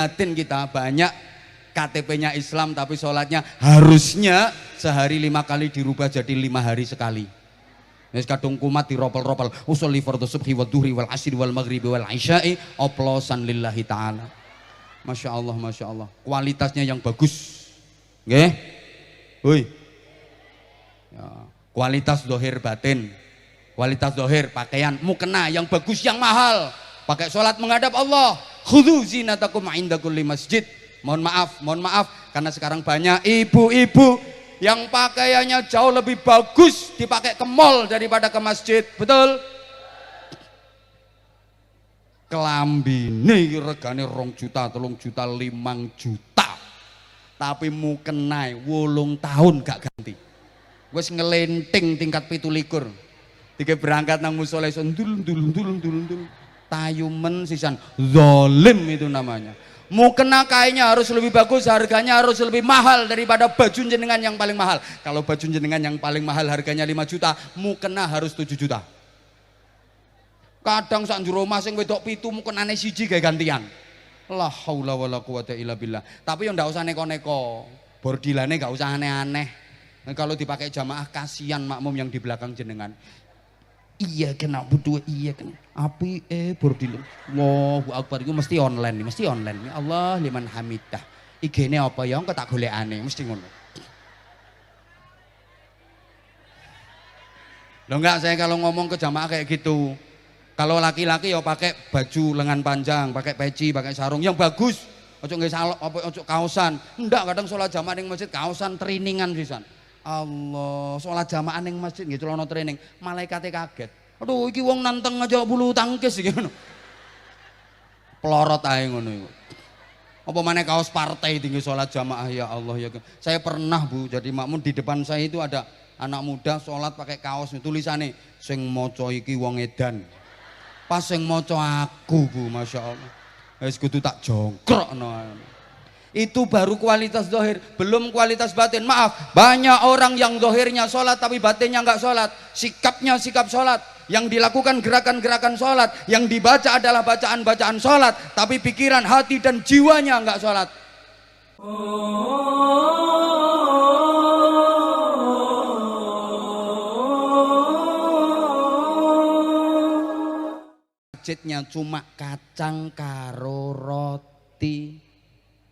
batin kita banyak KTP-nya Islam tapi sholatnya harusnya sehari 5 kali dirubah jadi 5 hari sekali. Wis kadung kumat diropel-ropel usolli fardhu subhi wa dhuhri wal asri wal maghribi wal isya'i oplosan lillahi ta'ala. Masya Allah, Masya Allah, kualitasnya yang bagus nggih. Hoi ya, kualitas dohir batin, kualitas dohir pakaian mukena yang bagus yang mahal, pakai sholat menghadap Allah. Khudhu zinatakum inda kulli masjid. Mohon maaf karena sekarang banyak ibu-ibu yang pakaiannya jauh lebih bagus dipakai ke mall daripada ke masjid. Betul? Kelambine regane 2 juta, 3 juta, 5 juta. Tapi mukenai 8 tahun gak ganti. Wis ngelenting tingkat 17. Tiga berangkat nang musala ndul. Tayumen sisan zalim itu namanya. Mukena kainnya harus lebih bagus, harganya harus lebih mahal daripada baju jenengan yang paling mahal. Kalau baju jenengan yang paling mahal harganya 5 juta, mukena harus 7 juta. Kadang sak njero omah sing wedok 7 mukenane siji gawe gantian. La haula wala quwata illa billah. Tapi yo ndak usah neko-neko. Bordilane gak usah aneh-aneh. Kalau dipakai jamaah kasihan makmum yang di belakang jenengan. Iya kena butuh iya kena api bordil. Allahu akbar itu mesti online nih, mesti online nih. Allah liman hamidah. IG-ne apa ya engko tak golekane mesti ngono. Loh enggak, saya kalau ngomong ke jamaah kayak gitu. Kalau laki-laki ya pakai baju lengan panjang, pakai peci, pakai sarung yang bagus. Ojo nggih ojo kaosan. Enggak, kadang sholat jamaah ning masjid kaosan triningan sisan. Allah, sholat jamaah ning masjid nggih celana training, malaikate kaget. Aduh, iki wong nanteng aja bulu tangkis iki ngono. Pelorot ae ngono iku. Apa maneh kaos partai tinggi sholat jamaah, ya Allah ya. Saya pernah Bu jadi makmum, di depan saya itu ada anak muda sholat pakai kaos tulisannya sing maca iki wong edan. Pas sing maca aku Bu, Masya Allah. Wis kudu tak jongkrokno. Itu baru kualitas dohir, belum kualitas batin. Maaf, banyak orang yang dohirnya sholat tapi batinnya nggak sholat. Sikapnya sikap sholat, yang dilakukan gerakan-gerakan sholat, yang dibaca adalah bacaan-bacaan sholat, tapi pikiran, hati dan jiwanya nggak sholat. Targetnya cuma kacang karo roti.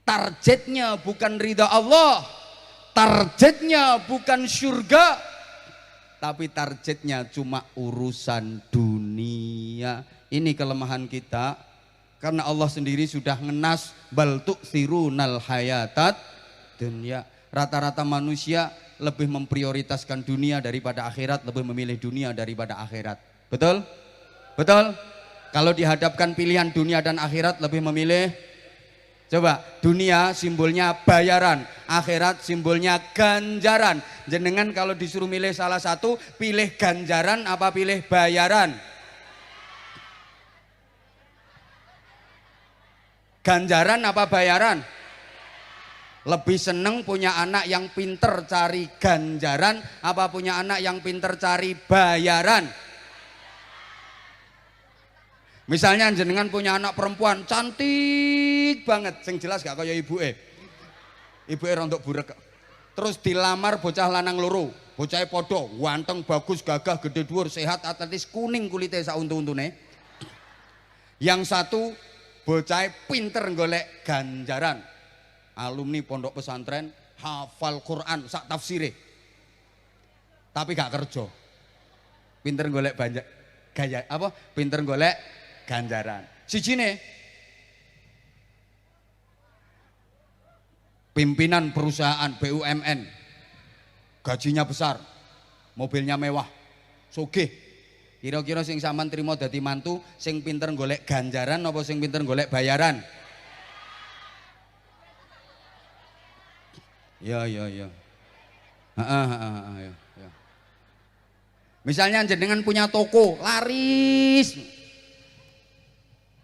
Targetnya bukan ridha Allah, targetnya bukan surga, tapi targetnya cuma urusan dunia. Ini kelemahan kita, karena Allah sendiri sudah ngenas bal tu'thirunal hayatat dunya. Rata-rata manusia lebih memprioritaskan dunia daripada akhirat, lebih memilih dunia daripada akhirat. Betul? Betul? Kalau dihadapkan pilihan dunia dan akhirat, lebih memilih. Coba, dunia simbolnya bayaran, akhirat simbolnya ganjaran. Jenengan kalau disuruh milih salah satu, pilih ganjaran apa pilih bayaran? Ganjaran apa bayaran? Lebih seneng punya anak yang pinter cari ganjaran apa punya anak yang pinter cari bayaran? Misalnya jenengan punya anak perempuan cantik banget, sing jelas gak kaya ibuke. Ibuke rontok burek. Terus dilamar bocah lanang loro, bocahnya podo, ganteng, bagus, gagah, gede dhuwur, sehat, atletis, kuning kulitnya sauntu-untune. Yang satu bocahnya pinter golek ganjaran. Alumni pondok pesantren, hafal Quran, sak tafsire. Tapi gak kerja. Pinter golek gaya apa? Pinter golek ganjaran. Sijine pimpinan perusahaan BUMN, gajinya besar, mobilnya mewah, sugih. Kira-kira sing sampean trimo dadi mantu, sing pinter golek ganjaran apa sing pinter golek bayaran? Ya. Ya. Misalnya jenengan punya toko laris,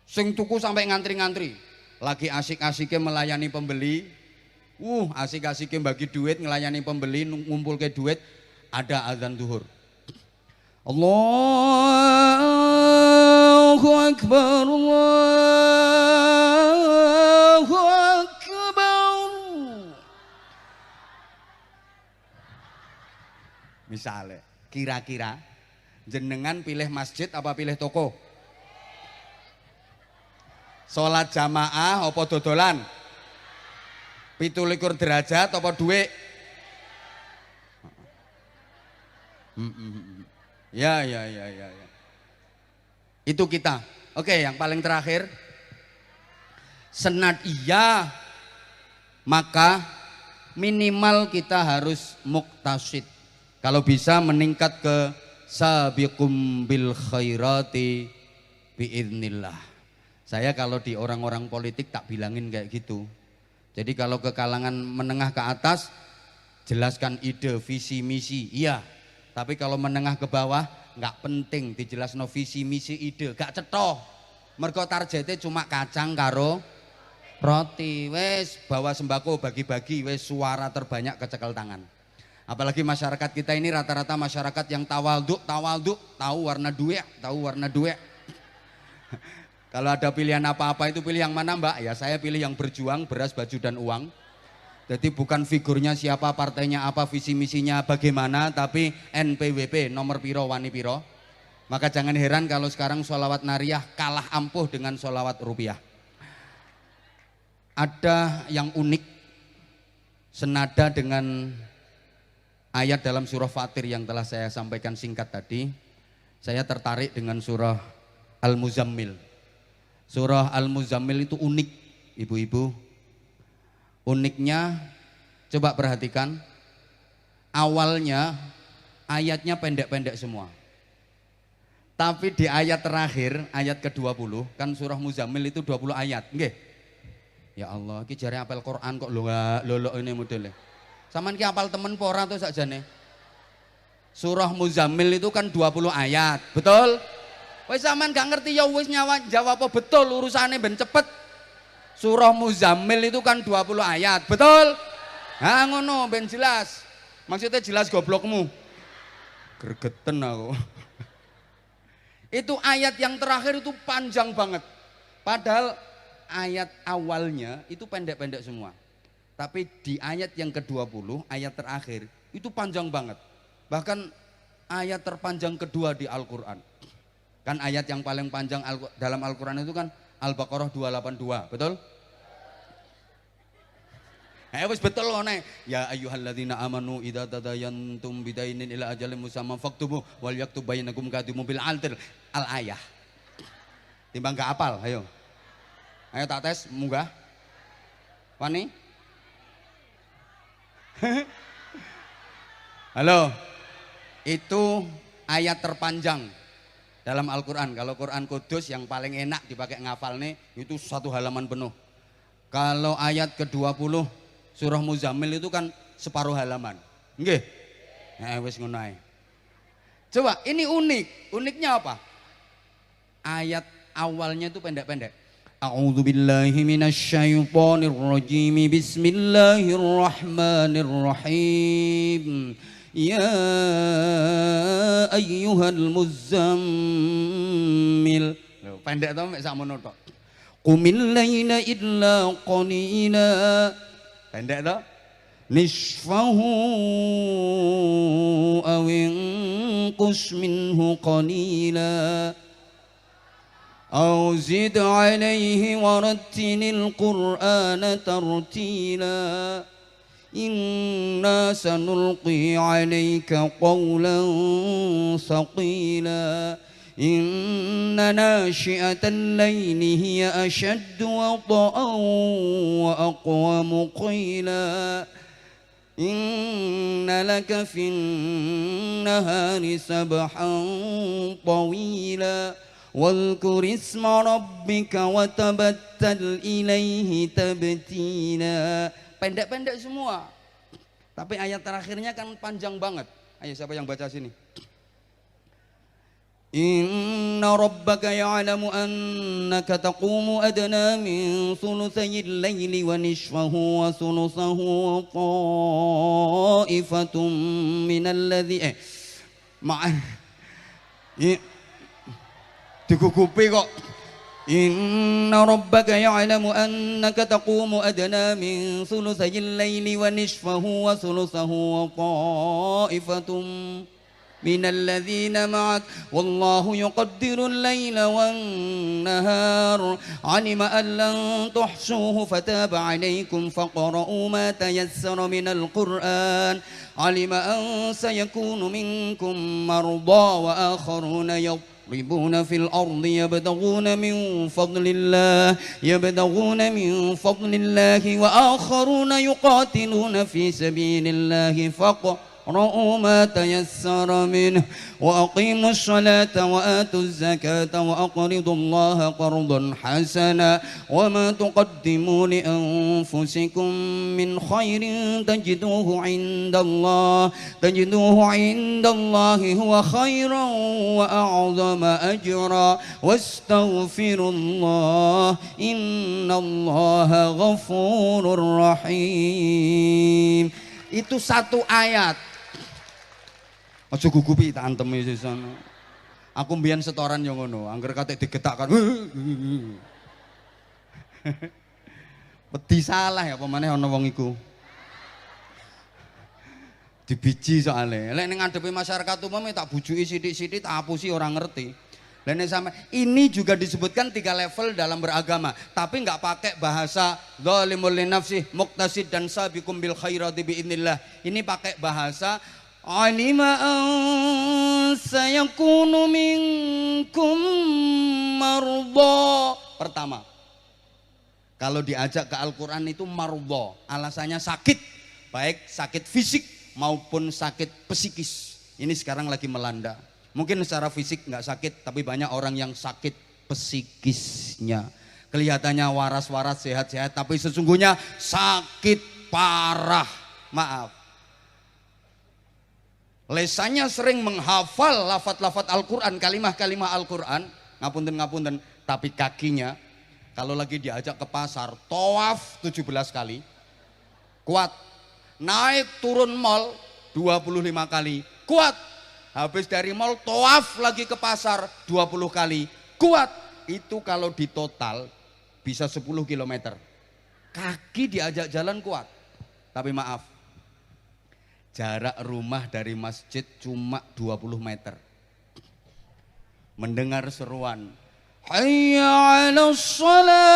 sing tuku sampai ngantri-ngantri, lagi asik-asiknya melayani pembeli, asik-asiknya bagi duit, ngelayani pembeli, ngumpul ke duit, ada azan zuhur. Allahu Akbar, Allahu Misalnya, kira-kira jenengan pilih masjid apa pilih toko? Sholat jamaah apa dodolan? 17 derajat apa duit? Ya. Itu kita. Oke, yang paling terakhir. Senat iya, maka minimal kita harus muktasid. Kalau bisa meningkat ke sabiqum bil khairati biiznillah. Saya kalau di orang-orang politik tak bilangin kayak gitu. Jadi kalau ke kalangan menengah ke atas, jelaskan ide, visi, misi, iya. Tapi kalau menengah ke bawah, nggak penting dijelaskan visi, misi, ide, gak cetoh. Mergo targetnya cuma kacang karo roti. Wes bawa sembako bagi-bagi, wes suara terbanyak kecekel tangan. Apalagi masyarakat kita ini rata-rata masyarakat yang tawaduk, tahu warna duit. Kalau ada pilihan apa-apa itu pilih yang mana mbak? Ya saya pilih yang berjuang, beras, baju dan uang. Jadi bukan figurnya siapa, partainya apa, visi misinya bagaimana, tapi NPWP nomor piro wani piro. Maka jangan heran kalau sekarang sholawat nariyah kalah ampuh dengan sholawat rupiah. Ada yang unik senada dengan ayat dalam surah Fatir yang telah saya sampaikan singkat tadi. Saya tertarik dengan surah Al-Muzammil. Surah Al-Muzammil itu unik, ibu-ibu. Uniknya, coba perhatikan, awalnya ayatnya pendek-pendek semua. Tapi di ayat terakhir, ayat ke-20, kan surah Muzammil itu 20 ayat. Nggih. Ya Allah, iki jare apal Quran kok lolok ini modelnya. Saman ki apal temen pora tuh sakjane. Surah Muzammil itu kan 20 ayat, betul? Wes sampean gak ngerti ya wis jawab apa betul urusannya ben cepet. Surah Muzammil itu kan 20 ayat, betul? Nah ngono ben jelas. Maksudnya jelas goblokmu. Gregeten aku. Itu ayat yang terakhir itu panjang banget. Padahal ayat awalnya itu pendek-pendek semua. Tapi di ayat yang ke-20, ayat terakhir itu panjang banget. Bahkan ayat terpanjang kedua di Al-Quran. Kan ayat yang paling panjang dalam Al-Quran itu kan Al-Baqarah 282, betul? Wis betul loh nek. Ya ayyuhalladzina amanu idza tadayantum bidainin ila ajalin musamman faktubu wal yaktub bainakum katimun bil altir al-ayah. Timbang gak apal, ayo. Ayo tak tes, munggah. Wani? Halo. Itu ayat terpanjang dalam Al-Quran. Kalau Quran Kudus yang paling enak dipakai ngafal nih itu 1 halaman penuh. Kalau ayat ke-20 surah Muzammil itu kan separuh halaman. Nggih. Wis ngono ae. Coba ini unik. Uniknya apa? Ayat awalnya itu pendek-pendek. A'udzubillahi minasyaitonir rajim. Bismillahirrahmanirrahim. Ya ayyuhal muzammil. Pendek to mek sakmono tok. Qumil laila illa qalila. Pendek to? Nisfahu aw inqus minhu qalila. Aw zid alaihi warattilil qur'ana tartila. Inna sanulqi alaika qawlan thaqila. Inna nashi'atal layli hiya ashaddu wata'an wa aqwamu qila. Inna laka fin nahari sabhan tawila. Wadhkur isma rabbika wa tabattal ilaihi tabtila. Pendek-pendek semua. Tapi ayat terakhirnya kan panjang banget. Ayo siapa yang baca sini? Inna rabbaka ya'lamu annaka taqumu adna min thuluthayil layli wa nisfahu wa thuluthahu wa ta'ifatum minal ladzi digugupi kok. إن ربك يعلم أنك تقوم أدنى من ثلثي الليل ونصفه وثلثه وطائفة من الذين معك والله يقدر الليل والنهار علم أن لن تحصوه فتاب عليكم فاقرؤوا ما تيسر من القرآن علم أن سيكون منكم مرضى وآخرون يضربون في الأرض يبتغون من فضل الله وآخرون يقاتلون في سبيل الله فاقرؤوا ما تيسر منه وأقيموا الصلاة وآتوا الزكاة وأقرضوا الله قرضا حسنا وما تقدموا لأنفسكم من خير تجدوه عند الله هو خيرا وأعظم أجرا واستغفروا الله إن الله غفور رحيم. Itu satu ayat. Aja gugupi tak antemi sesana. Aku mbiyen setoran yo ngono, angger katik digetakkan. Wedi salah ya apa maneh ana wong iku. Dibiji soalnya. Lek ning ngadepi masyarakat umum tak bujuki sithik-sithik tak apusi orang ngerti. Lek sampai ini juga disebutkan 3 level dalam beragama, tapi nggak pakai bahasa zalimul linafsih, muqtasid dan sabiqum bil khairati biidznillah. Ini pakai bahasa alima sayakunu minkum marudha. Pertama, kalau diajak ke Al-Quran itu marudha, alasannya sakit, baik sakit fisik maupun sakit psikis. Ini sekarang lagi melanda. Mungkin secara fisik nggak sakit, tapi banyak orang yang sakit psikisnya. Kelihatannya waras-waras, sehat-sehat, tapi sesungguhnya sakit parah. Maaf. Lesannya sering menghafal lafaz-lafaz Al-Quran, kalimah-kalimah Al-Quran, ngapunten-ngapunten, tapi kakinya kalau lagi diajak ke pasar, tawaf 17 kali, kuat. Naik turun mall 25 kali, kuat. Habis dari mall tawaf lagi ke pasar 20 kali, kuat. Itu kalau di total bisa 10 km. Kaki diajak jalan kuat. Tapi maaf, jarak rumah dari masjid cuma 20 meter. Mendengar seruan hayya 'alas shalah,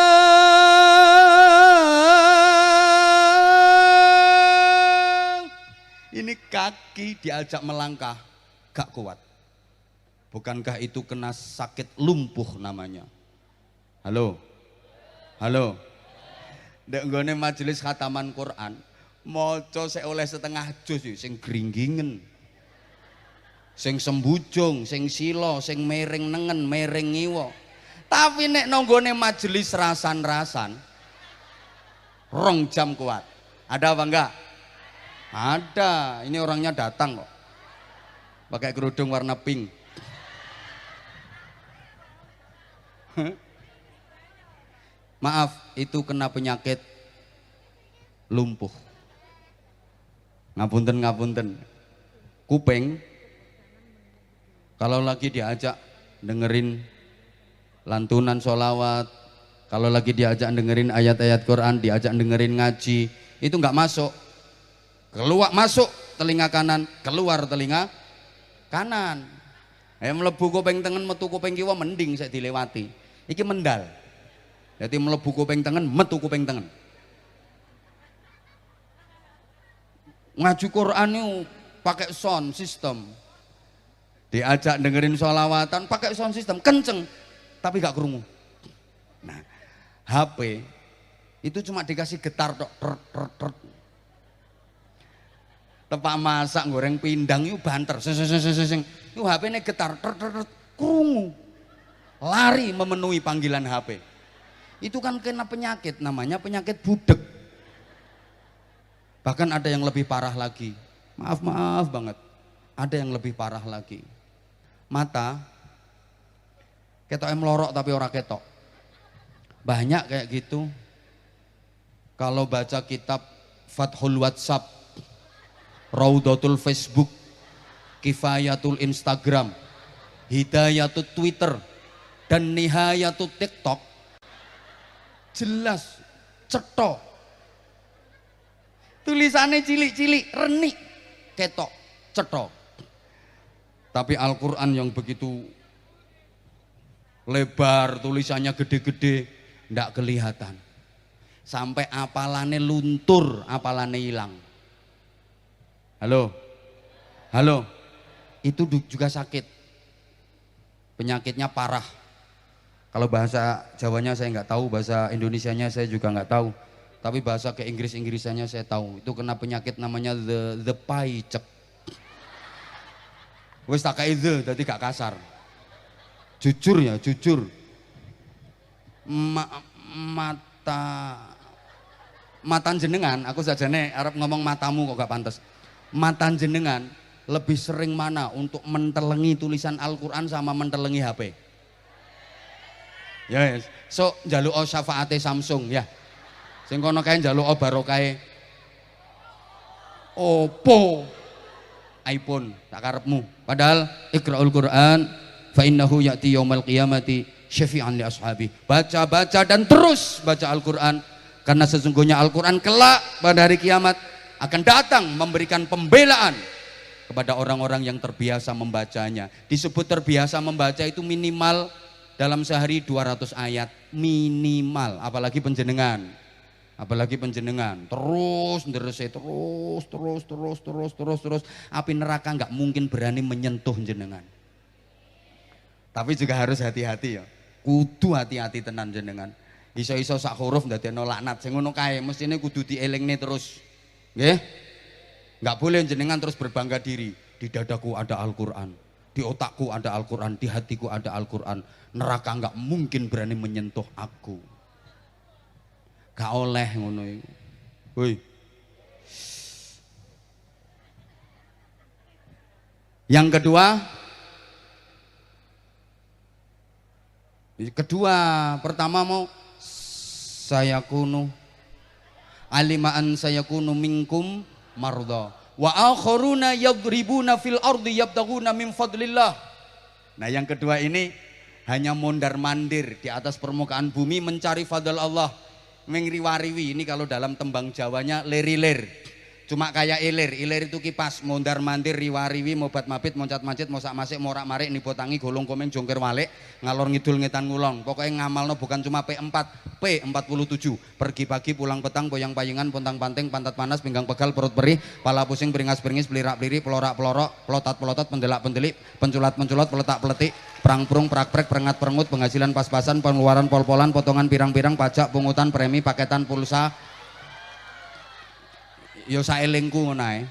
ini kaki diajak melangkah gak kuat. Bukankah itu kena sakit lumpuh namanya? Halo? Halo? Ndek nggone majelis khataman Quran, maca sik oleh setengah juz sing gringgingen, sing sembujung, sing sila, sing miring nengen, miring ngiwa. Tapi nek nonggone majelis rasan-rasan 2 jam kuat. Ada apa enggak? Ada. Ini orangnya datang kok. Pakai kerudung warna pink. Maaf, itu kena penyakit lumpuh. Ngapunten. Kuping kalau lagi diajak dengerin lantunan sholawat, kalau lagi diajak dengerin ayat-ayat Quran, diajak dengerin ngaji, itu nggak masuk. Keluar masuk telinga kanan, keluar telinga kanan. Mlebu kuping tengen metu kuping kiwa mending saya dilewati. Iki mendal. Jadi mlebu kuping tengen metu kuping tengen. Ngaji Quran itu pakai sound system. Diajak dengerin sholawatan pakai sound system kenceng tapi gak krungu. Nah, HP itu cuma dikasih getar tok. Tepak masak goreng pindang itu banter sing itu HP ini getar krungu, lari memenuhi panggilan HP. Itu kan kena penyakit, namanya penyakit budek. Bahkan ada yang lebih parah lagi, maaf banget, ada yang lebih parah lagi. Mata ketok melorok tapi ora ketok, banyak kayak gitu. Kalau baca kitab Fathul WhatsApp, Raudatul Facebook, Kifayatul Instagram, Hidayatul Twitter, dan nihayatut TikTok jelas cetok. Tulisannya cilik-cilik, renik, ketok, cetok. Tapi Al-Quran yang begitu lebar, tulisannya gede-gede, ndak kelihatan. Sampai apalane luntur, apalane hilang. Halo? Halo? Itu juga sakit. Penyakitnya parah. Kalau bahasa Jawanya saya nggak tahu, bahasa Indonesianya saya juga nggak tahu. Tapi bahasa ke Inggris-Inggrisannya saya tahu. Itu kena penyakit namanya the paicek. Wes tak kayak the, tadi gak kasar. Jujur ya, jujur. Mata jenengan, aku sajane arep ngomong matamu kok gak pantas. Mata jenengan lebih sering mana untuk mentelengi tulisan Al-Quran sama mentelengi HP? Ya, yes. So njaluk syafaate Samsung ya. Sing kono kae njaluk barokahe Oppo, iPhone, tak karepmu. Padahal Iqra'ul Quran fa innahu ya'ti yaumal qiyamati syafi'an li ashabi. Baca dan terus baca Al-Quran, karena sesungguhnya Al-Quran kelak pada hari kiamat akan datang memberikan pembelaan kepada orang-orang yang terbiasa membacanya. Disebut terbiasa membaca itu minimal dalam sehari 200 ayat minimal, apalagi penjenengan terus api neraka nggak mungkin berani menyentuh jenengan. Tapi juga harus hati-hati ya, kudu hati-hati tenan jenengan. Iso-iso sak huruf ndadekno laknat, sing ngono kae mestine kudu dielingne terus nggih. Nggak boleh jenengan terus berbangga diri, di dadaku ada Al-Quran, di otakku ada Al-Quran, di hatiku ada Al-Quran, neraka nggak mungkin berani menyentuh aku. Gak oleh ngono iku. Woi. Yang kedua, pertama mau saya kunu alimaan saya kunu minkum marda wa akharuna yadribuna fil ardi yabtaguna min fadlillah. Nah, yang kedua ini hanya mondar-mandir di atas permukaan bumi mencari fadl Allah. Mengriwariwi, ini kalau dalam tembang Jawanya lerilir, cuma kayak ilir itu kipas, mondar mandir riwariwi, mobat mabit, moncat macit, mosak masik, morak marik, nipotangi, golong komeng, jongker walik, ngalor ngidul ngetan ngulong. Pokoknya ngamalno bukan cuma P4, P47, pergi pagi pulang petang, boyang payungan, pontang panting, pantat panas, pinggang pegal, perut perih, pala pusing, beringas beringis, pelirak peliri, pelorak pelorok, pelotat pelotot, pendelak pendelik, penculat penculot, peletak peletik, perang perung, perak prek, perengat perengut, penghasilan pas-pasan, pengeluaran pol-polan, potongan pirang-pirang, pajak, pungutan, premi, paketan, pulsa. Yo saelingku ngono ae.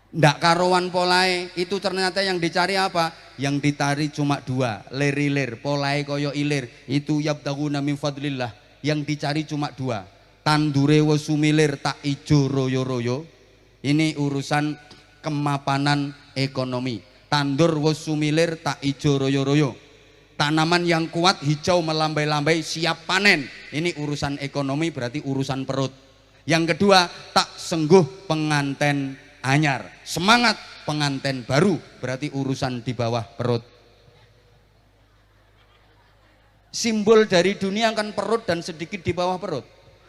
Ndak karuan polae, itu ternyata yang dicari apa? Yang ditari cuma dua, lir-ilir, polae koyo ilir, itu yabtaguna min fadlillah. Yang dicari cuma dua, tandure wis sumilir tak ijo royo-royo. Ini urusan kemapanan ekonomi. Tandur wis sumilir tak ijo royo-royo. Tanaman yang kuat hijau melambai-lambai siap panen. Ini urusan ekonomi, berarti urusan perut. Yang kedua, tak sengguh penganten anyar, semangat penganten baru, berarti urusan di bawah perut. Simbol dari dunia kan perut dan sedikit di bawah perut.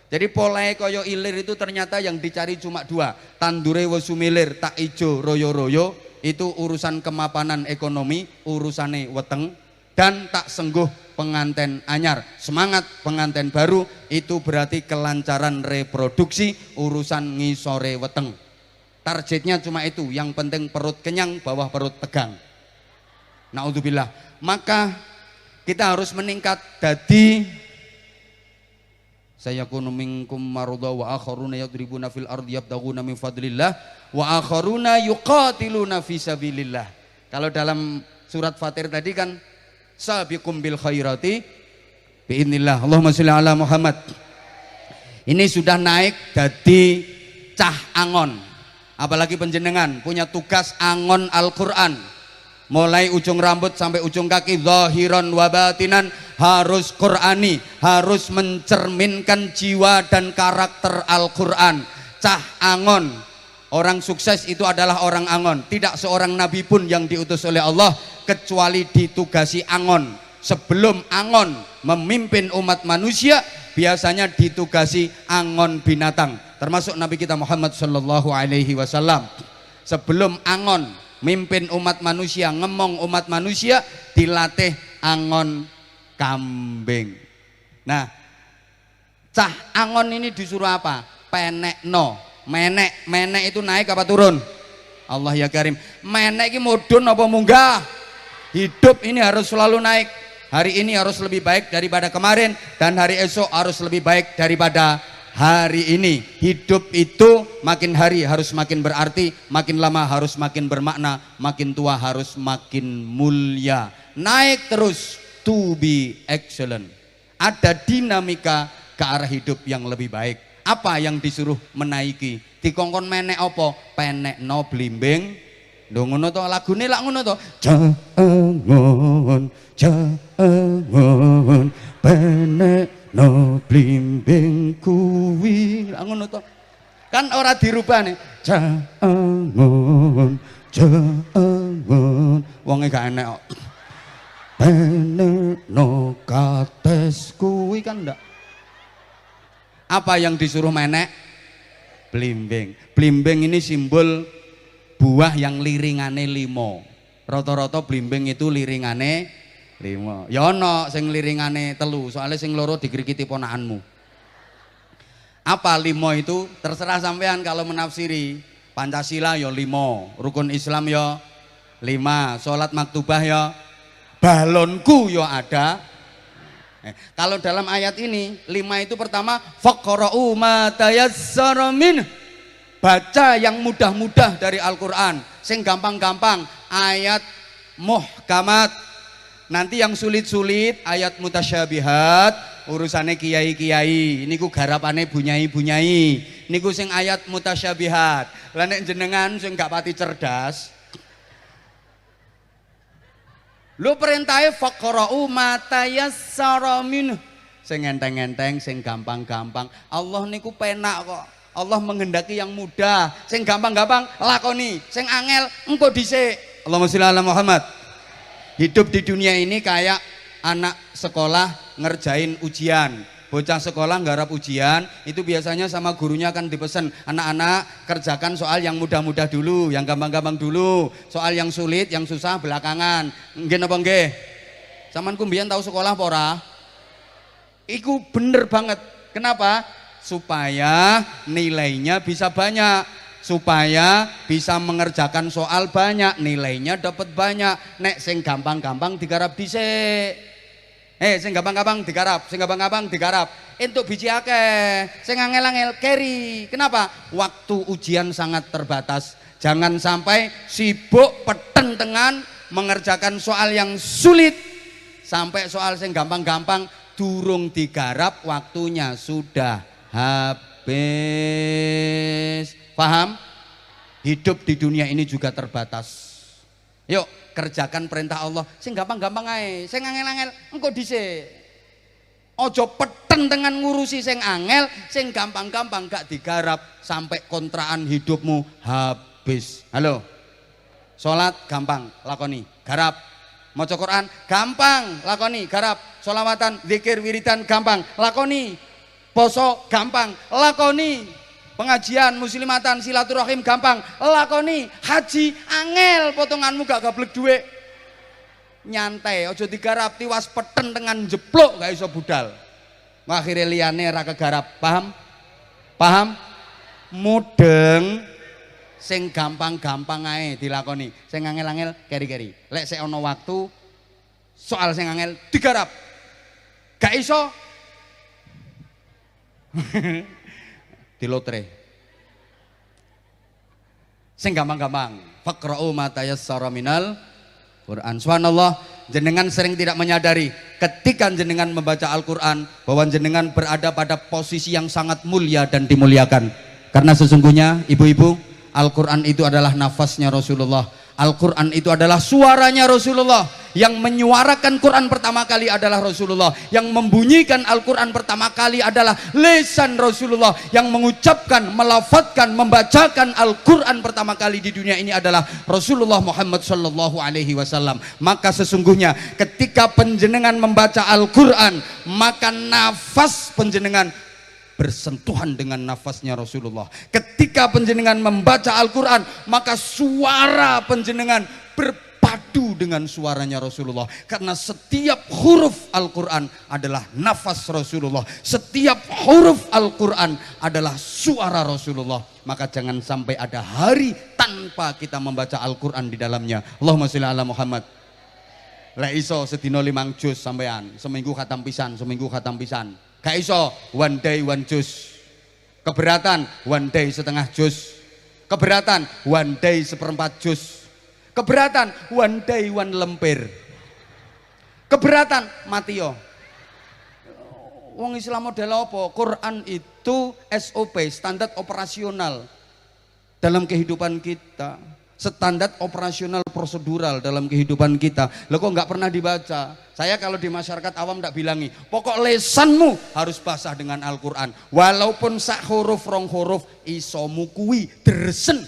Jadi polae koyo ilir itu ternyata yang dicari cuma dua, tandure wis sumilir tak ijo royo-royo, itu urusan kemapanan ekonomi, urusane weteng. Dan tak sengguh penganten anyar, semangat penganten baru, itu berarti kelancaran reproduksi, urusan ngisore weteng. Targetnya cuma itu, yang penting perut kenyang, bawah perut tegang. Naudzubillah. Maka kita harus meningkat dadi sayakunu minkum marudha wa akharuna yadribuna fil ardi yabtaguna min fadlillah wa akharuna yuqatiluna fi sabilillah. Kalau dalam surat Fatir tadi kan sabiqum bil khairati biidznillah. Allahumma sholli ala Muhammad. Ini sudah naik jadi cah angon. Apalagi penjenengan punya tugas angon Al-Qur'an. Mulai ujung rambut sampai ujung kaki, zahiran wa batinan, harus Qur'ani, harus mencerminkan jiwa dan karakter Al-Qur'an. Cah angon Orang sukses itu adalah orang angon. Tidak seorang nabi pun yang diutus oleh Allah kecuali ditugasi angon. Sebelum angon memimpin umat manusia, biasanya ditugasi angon binatang. Termasuk Nabi kita Muhammad sallallahu alaihi wasallam. Sebelum angon mimpin umat manusia, ngemong umat manusia, dilatih angon kambing. Nah, cah angon ini disuruh apa? Penekno. Menek itu naik apa turun? Allah ya Karim. Menek ini mudun apa munggah? Hidup ini harus selalu naik. Hari ini harus lebih baik daripada kemarin, dan hari esok harus lebih baik daripada hari ini. Hidup itu makin hari harus makin berarti, makin lama harus makin bermakna, makin tua harus makin mulia. Naik terus, to be excellent. Ada dinamika ke arah hidup yang lebih baik. Apa yang disuruh menaiki? Dikongkon menek apa? Penek no blimbing. Lho ngono to, lagune lak ngono to. Jangon penek no blimbing kuwi. Lak ngono to. Kan ora dirubah nih. Jangon wonge gak enek kok. Penek no kates kuwi kan ndak. Apa yang disuruh menek? Blimbing. Blimbing ini simbol buah yang liringane 5. Rata-rata blimbing itu liringane 5. Ya ono sing liringane 3, soalnya sing loro dikrikiti ponakanmu. Apa 5 itu? Terserah sampean kalau menafsiri. Pancasila ya 5, rukun Islam ya 5, sholat maktubah ya, balonku ya ada. Kalau dalam ayat ini 5 itu pertama faqra'u ma tayassara min, baca yang mudah-mudah dari Al-Qur'an, sing gampang-gampang ayat muhkamat. Nanti yang sulit-sulit ayat mutasyabihat, urusannya kiai-kiai. Niku garapane bunyai-bunyai. Niku sing ayat mutasyabihat. Lah nek jenengan sing gak pati cerdas, lu perintahnya faqra'u ma tayassara min, sing enteng-enteng, sing gampang-gampang. Allah niku penak kok. Allah menghendaki yang mudah, sing gampang-gampang lakoni, sing angel engko dhisik. Allahumma sholli ala Muhammad. Hidup di dunia ini kayak anak sekolah ngerjain ujian. Bocah sekolah nggarap ujian, itu biasanya sama gurunya kan dipesan, anak-anak kerjakan soal yang mudah-mudah dulu, yang gampang-gampang dulu, soal yang sulit, yang susah belakangan. Nggih napa nggih? Samanku mbiyen tahu sekolah apa ora? Iku bener banget. Kenapa? Supaya nilainya bisa banyak, supaya bisa mengerjakan soal banyak, nilainya dapat banyak. Nek sing gampang-gampang digarap dhisik. Sing gampang-gampang digarap, sing gampang-gampang digarap. Entuk biji akeh, sing angel-angel carry. Kenapa? Waktu ujian sangat terbatas. Jangan sampai sibuk petentengan mengerjakan soal yang sulit sampai soal sing gampang-gampang durung digarap, waktunya sudah habis. Paham? Hidup di dunia ini juga terbatas. Yuk kerjakan perintah Allah, sing gampang-gampang ae, sing angel-angel engko dhisik. Ojo peten dengan ngurusi sing angel, sing gampang-gampang gak digarap sampai kontraan hidupmu habis. Halo. Salat gampang lakoni, garap. Maca Quran gampang lakoni, garap. Sholawatan, zikir, wiridan gampang lakoni. Poso gampang lakoni. Pengajian, muslimatan, silaturahim gampang lakoni. Haji angel, potonganmu gak gablek duit. Nyantai, ojo digarap, tiwas peten dengan jeplok gak iso budal. Akhirnya liyane ra kegarap. Paham? Paham? Mudeng sing gampang-gampang ae dilakoni. Sing angel-angel keri-keri. Lek sik ana waktu soal sing angel digarap. Gak iso di lotre. Sing gampang-gampang. Faqra'u ma tayassara minal Quran. Subhanallah, jenengan sering tidak menyadari ketika jenengan membaca Al-Quran bahwa jenengan berada pada posisi yang sangat mulia dan dimuliakan. Karena sesungguhnya ibu-ibu, Al-Quran itu adalah nafasnya Rasulullah. Al-Quran itu adalah suaranya Rasulullah. Yang menyuarakan Quran pertama kali adalah Rasulullah. Yang membunyikan Al-Quran pertama kali adalah lisan Rasulullah. Yang mengucapkan, melafadzkan, membacakan Al-Quran pertama kali di dunia ini adalah Rasulullah Muhammad sallallahu alaihi wasallam. Maka sesungguhnya ketika panjenengan membaca Al-Quran, maka nafas panjenengan bersentuhan dengan nafasnya Rasulullah. Ketika panjenengan membaca Al-Quran, maka suara panjenengan berpadu dengan suaranya Rasulullah. Karena setiap huruf Al-Quran adalah nafas Rasulullah. Setiap huruf Al-Quran adalah suara Rasulullah. Maka jangan sampai ada hari tanpa kita membaca Al-Quran di dalamnya. Allahumma sholli ala Muhammad. Lek iso sedina 5 juz sampean, seminggu khatam pisan, seminggu khatam pisan. Gak iso one day one juz. Keberatan one day setengah juz. Keberatan one day 1/4 juz. Keberatan one day one lemper. Keberatan mati yo. Wong Islam model apa? Quran itu SOP, standar operasional dalam kehidupan kita. Standar operasional prosedural dalam kehidupan kita. Loh kok nggak pernah dibaca? Saya kalau di masyarakat awam nggak bilangi, pokok lesanmu harus basah dengan Al-Quran. Walaupun sak huruf rong huruf isomu kuwi deresen.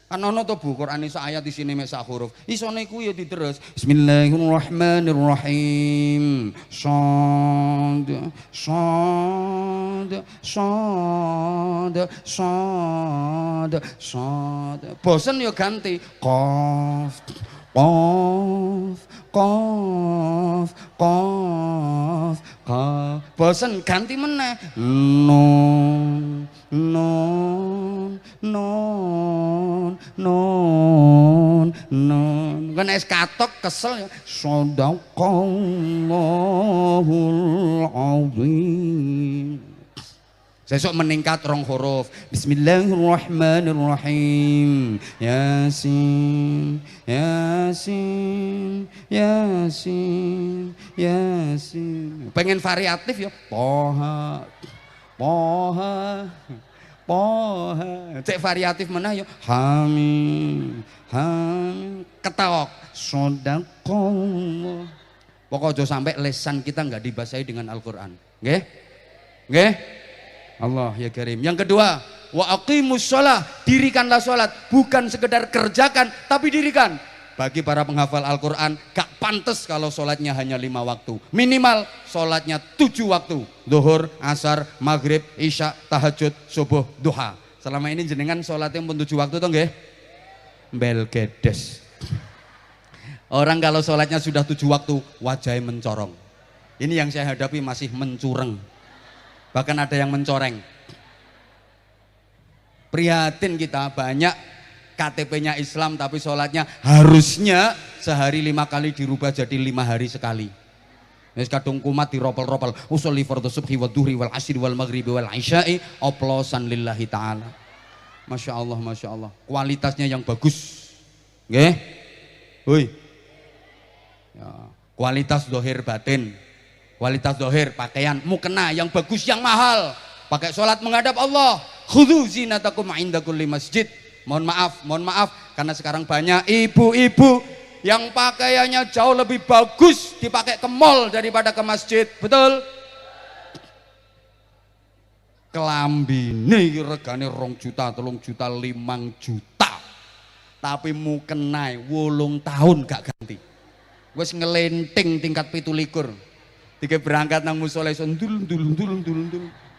Kan ono to Bu, Quran iso ayat di sini mek sak huruf. Isone kuwi ya diterus. Bismillahirrahmanirrahim. Shad shad shad shad shad. Bosen yo ganti qaf qaf qaf qaf qaf. Bosen ganti meneh nun nun nun nun nun. Kan es katok kesel ya. Shadaqallahul azim. Sesuk meningkat rong huruf. Bismillahirrahmanirrahim. Yasin yasin yasin yasin. Pengen variatif ya. Toha Toha Toha. Cek variatif mana yuk. Hamim Hamim. Ketawak. Shadaqallah. Pokok aja sampai lesan kita nggak dibasahi dengan Al-Quran. Nggih? Nggih? Allah ya Karim. Yang kedua, wa aqimus shalah, dirikanlah sholat, bukan sekedar kerjakan tapi dirikan. Bagi para penghafal Al-Quran, gak pantas kalau sholatnya hanya 5 waktu. Minimal sholatnya 7 waktu. Zuhur, asar, maghrib, isya, tahajud, subuh, duha. Selama ini jenengan sholatnya pun 7 waktu toh nggih? Belgedes. Orang kalau sholatnya sudah 7 waktu, wajahnya mencorong. Ini yang saya hadapi masih mencureng. Bahkan ada yang mencoreng. Prihatin kita, banyak KTP-nya Islam tapi sholatnya harusnya sehari 5 kali dirubah jadi 5 hari sekali. Wis kadung kumat diropel-ropel. Usolli fardhu subhi wa dhuhri wal asri wal maghribi wal isya'i oplosan lillahi ta'ala. Masya Allah, Masya Allah. Kualitasnya yang bagus. Nggih? Hui. Ya, kualitas dohir batin. Kualitas dohir, pakaian, mukena yang bagus, yang mahal. Pakai sholat menghadap Allah. Khudhu zinatakum inda kulli masjid. Mohon maaf, karena sekarang banyak ibu-ibu yang pakaiannya jauh lebih bagus dipakai ke mall daripada ke masjid. Betul? Kelambine regane 2 juta, 3 juta, 5 juta. Tapi mukenai 8 tahun gak ganti. Wes ngelenting tingkat 17. Tiga berangkat nang musola ndul.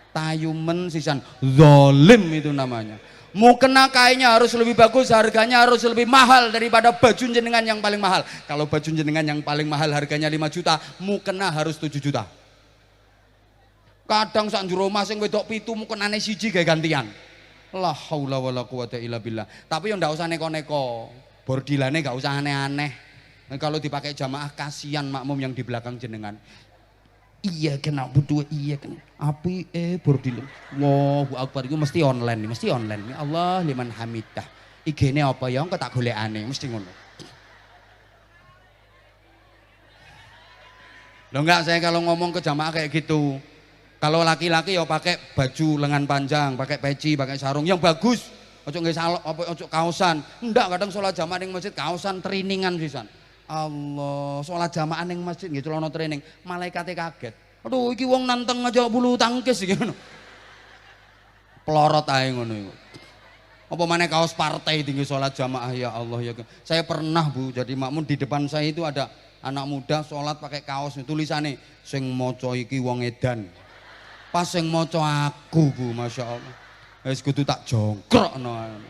Tayumen sisan zalim itu namanya. Mukena kainnya harus lebih bagus, harganya harus lebih mahal daripada baju jenengan yang paling mahal. Kalau baju jenengan yang paling mahal harganya 5 juta, mukena harus 7 juta. Kadang sak njero omah sing wedok 7 mukenane siji gawe gantian. La haula wala quwata illa billah. Tapi yo ndak usah neko-neko. Bordilane gak usah aneh-aneh. Kalau dipakai jamaah kasihan makmum yang di belakang jenengan. Iya kena butuh, iya kena api bordil. Allahu Akbar, itu mesti online nih, mesti online nih. Allah liman hamidah. IG-ne apa ya engko tak golekane, mesti ngono. Loh enggak, saya kalau ngomong ke jamaah kayak gitu. Kalau laki-laki ya pakai baju lengan panjang, pakai peci, pakai sarung yang bagus. Ojo nggih salok apa ojo kaosan. Ndak kadang sholat jamaah ning masjid kaosan triningan sisan. Allah, sholat jamaah ning masjid nggih celana training, malaikate kaget. Aduh iki wong nanteng aja bulu tangkis iki ngono. Pelorot ae ngono iku. Apa maneh kaos partai tinggi sholat jamaah ya Allah ya. Saya pernah Bu jadi makmum di depan saya itu ada anak muda sholat pakai kaos tulisannya sing maca iki wong edan. Pas sing maca aku Bu, Masya Allah. Wis kudu tak jongkrokno.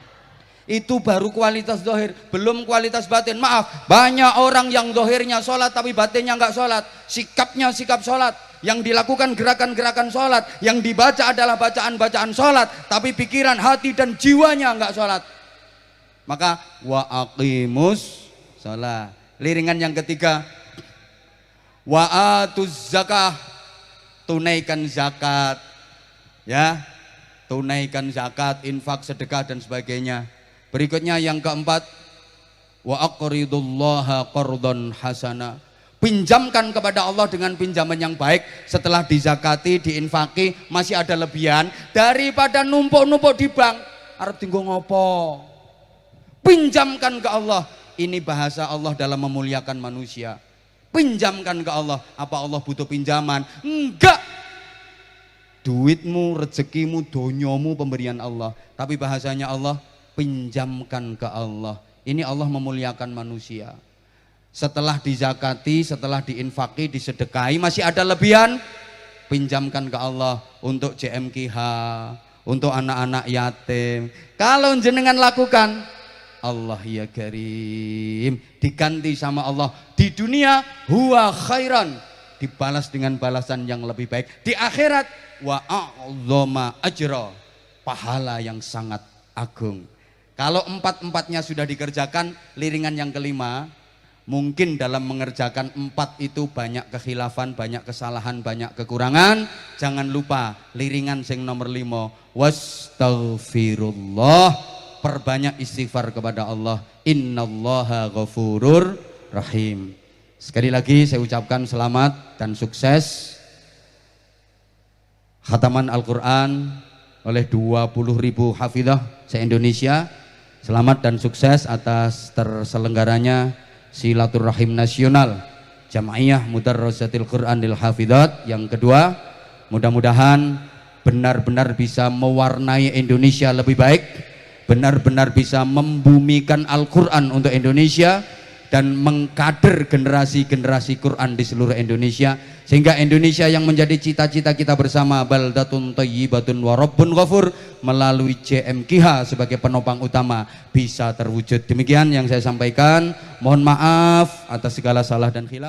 Itu baru kualitas zahir, belum kualitas batin. Maaf, banyak orang yang zahirnya sholat tapi batinnya enggak sholat. Sikapnya sikap sholat, yang dilakukan gerakan-gerakan sholat, yang dibaca adalah bacaan-bacaan sholat, tapi pikiran, hati dan jiwanya enggak sholat. Maka wa aqimus sholat. Liringan yang ketiga, wa atuz zakah, tunaikan zakat, ya, tunaikan zakat, infak, sedekah dan sebagainya. Berikutnya yang keempat, wa aqridullaha qardhan hasana, pinjamkan kepada Allah dengan pinjaman yang baik. Setelah dizakati, diinfaki, masih ada lebihan, daripada numpuk-numpuk di bank arep tinggo ngopo, pinjamkan ke Allah. Ini bahasa Allah dalam memuliakan manusia. Pinjamkan ke Allah. Apa Allah butuh pinjaman? Enggak. Duitmu, rezekimu, donyomu pemberian Allah. Tapi bahasanya Allah, pinjamkan ke Allah. Ini Allah memuliakan manusia. Setelah dizakati, setelah diinfaki, disedekahi, masih ada lebihan, pinjamkan ke Allah untuk JMKH, untuk anak-anak yatim. Kalau jenengan lakukan, Allah ya Karim, diganti sama Allah di dunia huwa khairan, dibalas dengan balasan yang lebih baik di akhirat, wa a'zama ajra, pahala yang sangat agung. Kalau empat-empatnya sudah dikerjakan, liringan yang kelima, mungkin dalam mengerjakan empat itu banyak kekhilafan, banyak kesalahan, banyak kekurangan. Jangan lupa liringan sing nomor 5, wastaghfirullah, perbanyak istighfar kepada Allah. Innallaha ghafurur rahim. Sekali lagi saya ucapkan selamat dan sukses khataman Al-Quran oleh 20.000 hafizah se-Indonesia. Selamat dan sukses atas terselenggaranya Silaturahim Nasional Jamaiyah Mudarrasatil Quranil Hafizat yang kedua. Mudah-mudahan benar-benar bisa mewarnai Indonesia lebih baik, benar-benar bisa membumikan Al-Quran untuk Indonesia dan mengkader generasi-generasi Quran di seluruh Indonesia, sehingga Indonesia yang menjadi cita-cita kita bersama, baldatun thayyibatun wa rabbun ghafur, melalui JMKH sebagai penopang utama bisa terwujud. Demikian yang saya sampaikan, mohon maaf atas segala salah dan khilaf.